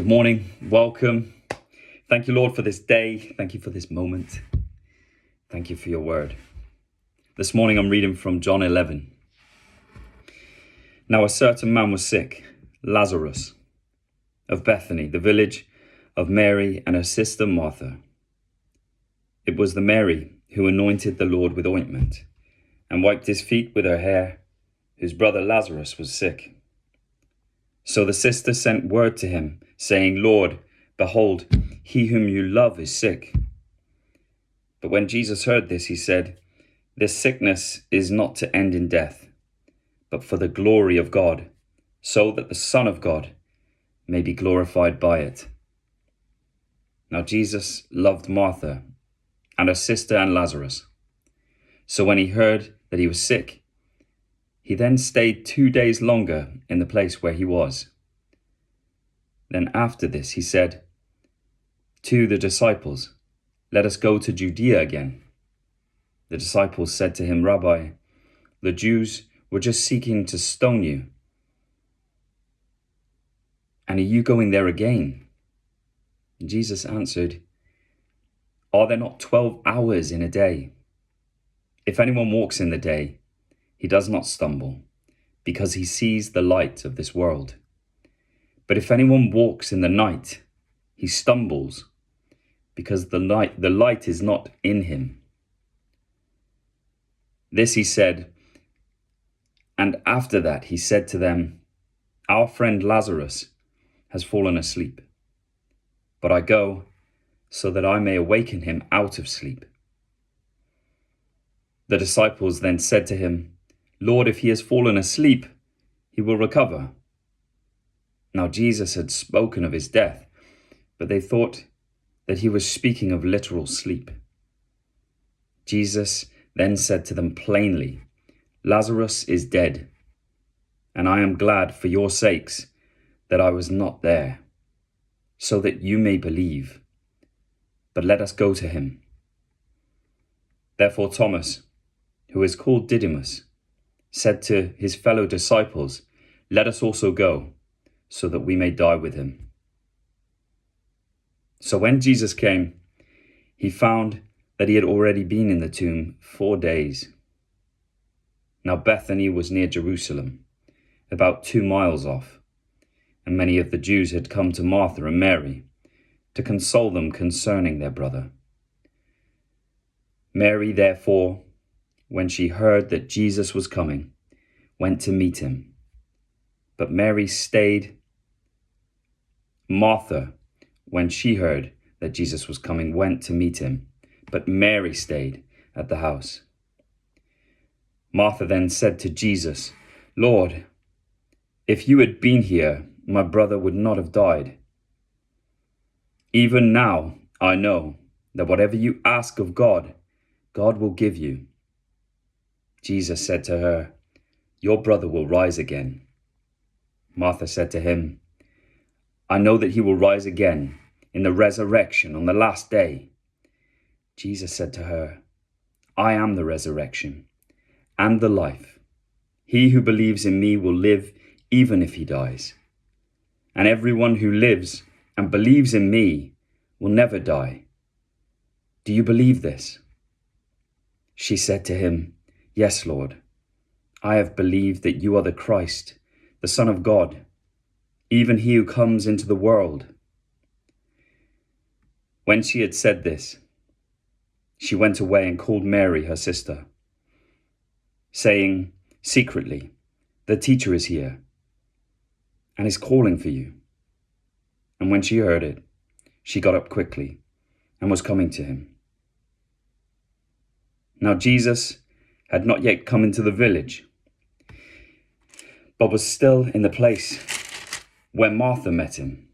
Good morning, welcome. Thank you, Lord, for this day. Thank you for this moment. Thank you for your word. This morning I'm reading from John 11. Now a certain man was sick, Lazarus, of Bethany, the village of Mary and her sister Martha. It was the Mary who anointed the Lord with ointment and wiped his feet with her hair, whose brother Lazarus was sick. So the sister sent word to him, saying, Lord, behold, he whom you love is sick. But when Jesus heard this, he said, This sickness is not to end in death, but for the glory of God, so that the Son of God may be glorified by it. Now Jesus loved Martha and her sister and Lazarus. So when he heard that he was sick, he then stayed 2 days longer in the place where he was. Then after this he said to the disciples, Let us go to Judea again. The disciples said to him, Rabbi, the Jews were just seeking to stone you, and are you going there again? And Jesus answered, Are there not 12 hours in a day? If anyone walks in the day, he does not stumble, because he sees the light of this world. But if anyone walks in the night, he stumbles, because the light is not in him. This he said, and after that he said to them, Our friend Lazarus has fallen asleep, but I go so that I may awaken him out of sleep. The disciples then said to him, Lord, if he has fallen asleep, he will recover. Now Jesus had spoken of his death, but they thought that he was speaking of literal sleep. Jesus then said to them plainly, Lazarus is dead, and I am glad for your sakes that I was not there, so that you may believe. But let us go to him. Therefore Thomas, who is called Didymus, said to his fellow disciples, Let us also go, so that we may die with him. So when Jesus came, he found that he had already been in the tomb 4 days. Now Bethany was near Jerusalem, about 2 miles off, and many of the Jews had come to Martha and Mary to console them concerning their brother. Mary, therefore, when she heard that Jesus was coming, went to meet him. But Mary stayed. Martha, when she heard that Jesus was coming, went to meet him, but Mary stayed at the house. Martha then said to Jesus, Lord, if you had been here, my brother would not have died. Even now I know that whatever you ask of God, God will give you. Jesus said to her, Your brother will rise again. Martha said to him, I know that he will rise again in the resurrection on the last day. Jesus said to her, I am the resurrection and the life. He who believes in me will live even if he dies. And everyone who lives and believes in me will never die. Do you believe this? She said to him, Yes, Lord. I have believed that you are the Christ, the Son of God, even he who comes into the world. When she had said this, she went away and called Mary, her sister, saying secretly, The teacher is here and is calling for you. And when she heard it, she got up quickly and was coming to him. Now Jesus had not yet come into the village, but was still in the place where Martha met him.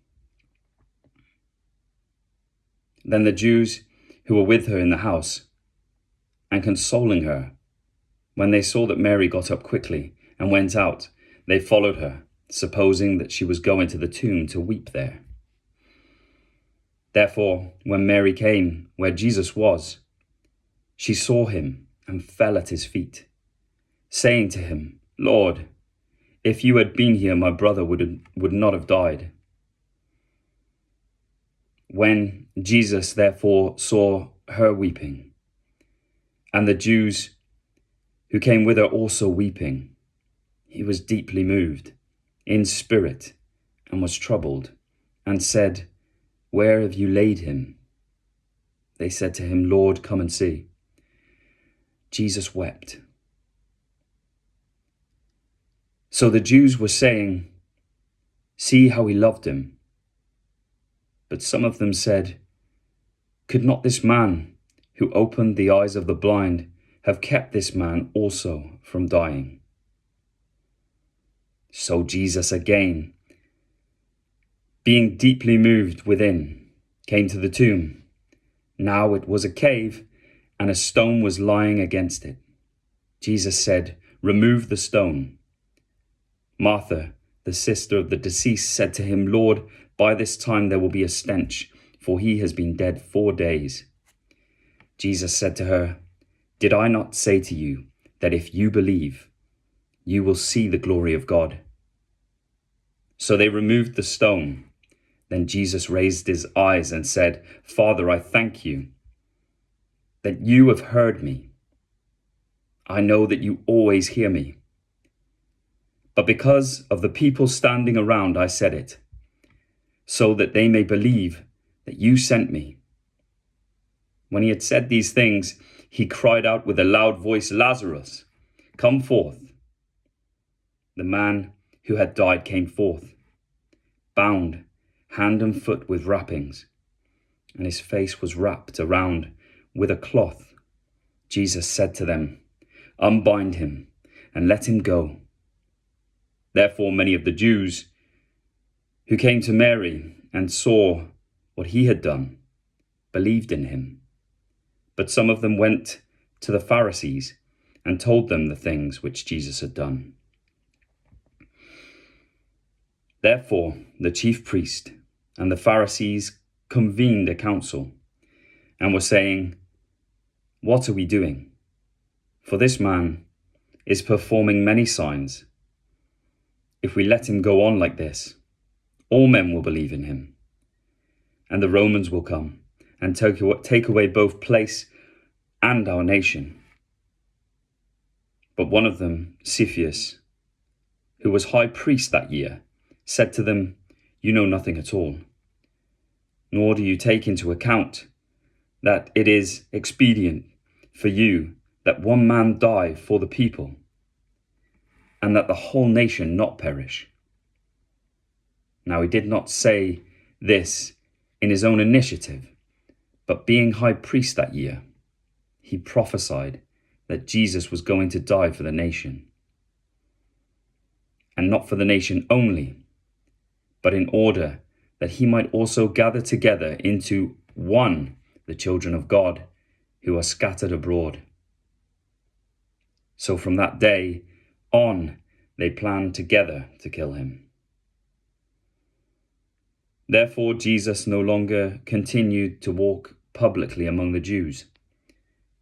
Then the Jews who were with her in the house and consoling her, when they saw that Mary got up quickly and went out, they followed her, supposing that she was going to the tomb to weep there. Therefore, when Mary came where Jesus was, she saw him and fell at his feet, saying to him, Lord, if you had been here, my brother would not have died. When Jesus therefore saw her weeping, and the Jews who came with her also weeping, he was deeply moved in spirit and was troubled, and said, "Where have you laid him?" They said to him, "Lord, come and see." Jesus wept. So the Jews were saying, "See how he loved him." But some of them said, "Could not this man who opened the eyes of the blind have kept this man also from dying?" So Jesus again, being deeply moved within, came to the tomb. Now it was a cave, and a stone was lying against it. Jesus said, "Remove the stone." Martha, the sister of the deceased, said to him, "Lord, by this time there will be a stench, for he has been dead 4 days." Jesus said to her, "Did I not say to you that if you believe, you will see the glory of God?" So they removed the stone. Then Jesus raised his eyes and said, "Father, I thank you that you have heard me. I know that you always hear me. But because of the people standing around, I said it, so that they may believe that you sent me." When he had said these things, he cried out with a loud voice, "Lazarus, come forth." The man who had died came forth, bound hand and foot with wrappings, and his face was wrapped around with a cloth. Jesus said to them, "Unbind him and let him go." Therefore many of the Jews who came to Mary and saw what he had done believed in him. But some of them went to the Pharisees and told them the things which Jesus had done. Therefore the chief priest and the Pharisees convened a council and were saying, "What are we doing? For this man is performing many signs. If we let him go on like this, all men will believe in him. And the Romans will come and take away both place and our nation." But one of them, Cephas, who was high priest that year, said to them, "You know nothing at all, nor do you take into account that it is expedient for you that one man die for the people, and that the whole nation not perish." Now he did not say this in his own initiative, but being high priest that year, he prophesied that Jesus was going to die for the nation, and not for the nation only, but in order that he might also gather together into one the children of God who are scattered abroad. So from that day on, they planned together to kill him. Therefore Jesus no longer continued to walk publicly among the Jews,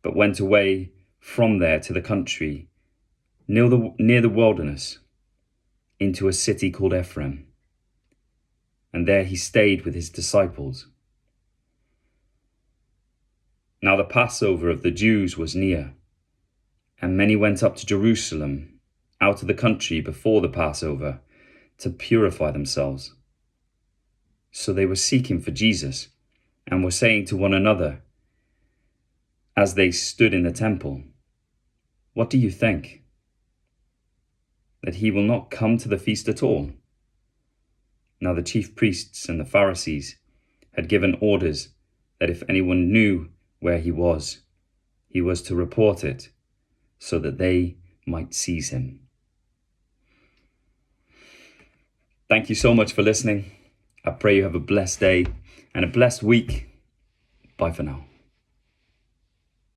but went away from there to the country near the wilderness, into a city called Ephraim, and there he stayed with his disciples. Now the Passover of the Jews was near, and many went up to Jerusalem out of the country before the Passover to purify themselves. So they were seeking for Jesus and were saying to one another as they stood in the temple, "What do you think? That he will not come to the feast at all?" Now the chief priests and the Pharisees had given orders that if anyone knew where he was to report it, so that they might seize him. Thank you so much for listening. I pray you have a blessed day and a blessed week. Bye for now.